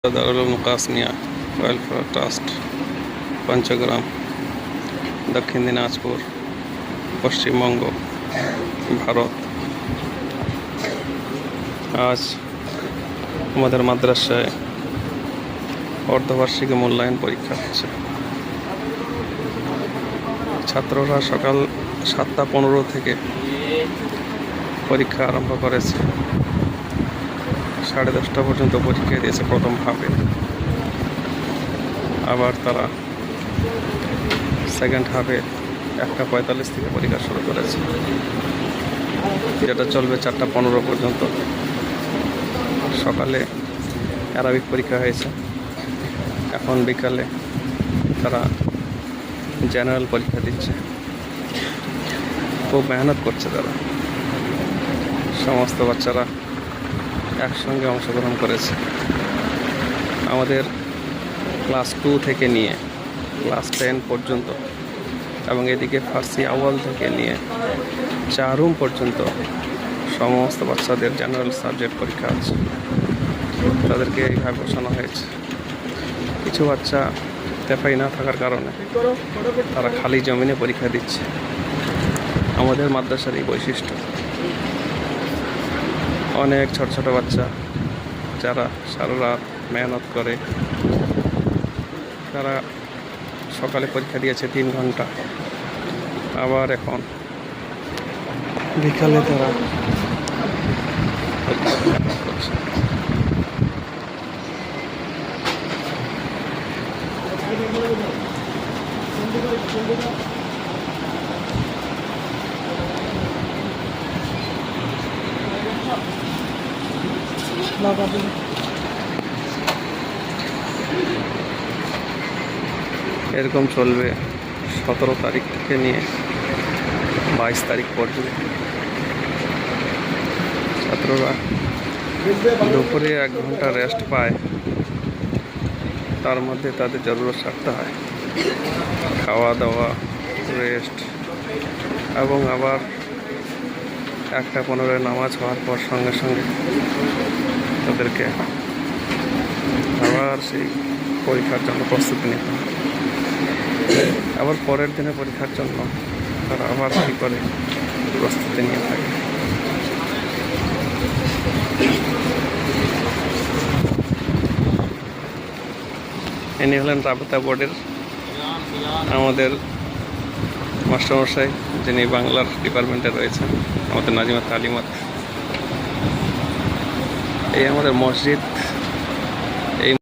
দারুল Uloom কাসমিয়া welfare trust, Panchagram, দক্ষিণ দিনাজপুর, পশ্চিমবঙ্গ, ভারত। আজ আমাদের মাদ্রাসায় অর্ধবার্ষিকী মূল্যায়ন পরীক্ষা হচ্ছে। ছাত্ররা সকাল 7:15 থেকে পরীক্ষা আরম্ভ করেছে। 10:30 পর্যন্ত পরীক্ষা দিয়েছে প্রথম হাফে। আবার তারা সেকেন্ড হাফে 1:45 থেকে পরীক্ষা শুরু করেছে, যেটা চলবে 4:15 পর্যন্ত। সকালে আরবিক পরীক্ষা হয়েছে, এখন বিকালে তারা জেনারেল পরীক্ষা দিচ্ছে। খুব মেহনত করছে তারা। সমস্ত বাচ্চারা একসঙ্গে অংশগ্রহণ করেছে। আমাদের ক্লাস 2 থেকে নিয়ে ক্লাস 10 পর্যন্ত এবং এদিকে ফার্সি আউয়াল থেকে নিয়ে 4 রুম পর্যন্ত সমস্ত বাচ্চাদের জেনারেল সাবজেক্ট পরীক্ষা আছে। তাদেরকে এইভাবে বসানো হয়েছে। কিছু বাচ্চা তেফাই না থাকার কারণে তারা খালি জমিনে পরীক্ষা দিচ্ছে। আমাদের মাদ্রাসার এই বৈশিষ্ট্য। অনেক ছোট ছোট বাচ্চা যারা সারা রাত মেহনত করে, তারা সকালে পরীক্ষা দিয়েছে 3 ঘন্টা। আবার এখন বিকালে তারা করছে। এরকম চলবে 17 তারিখ থেকে নিয়ে 22 তারিখ পর্যন্ত। ছাত্ররা দুপুরে 1 ঘন্টা রেস্ট পায়, তার মধ্যে তাদের জরুরত সারতে হয়, খাওয়া দাওয়া, রেস্ট, এবং আবার 1:15 নামাজ হওয়ার পর সঙ্গে সঙ্গে তাদেরকে আবার সেই পরীক্ষার জন্য প্রস্তুতি নিতে হয়। আবার পরের দিনে পরীক্ষার জন্য তারা আবার কী করে প্রস্তুতি নিয়ে থাকে। ইনি হলেন রাবেতা বোর্ডের আমাদের মাস্টারমশাই, যিনি বাংলার ডিপার্টমেন্টে রয়েছেন, আমাদের নাজিমা তালিমাত। এই আমাদের মসজিদ।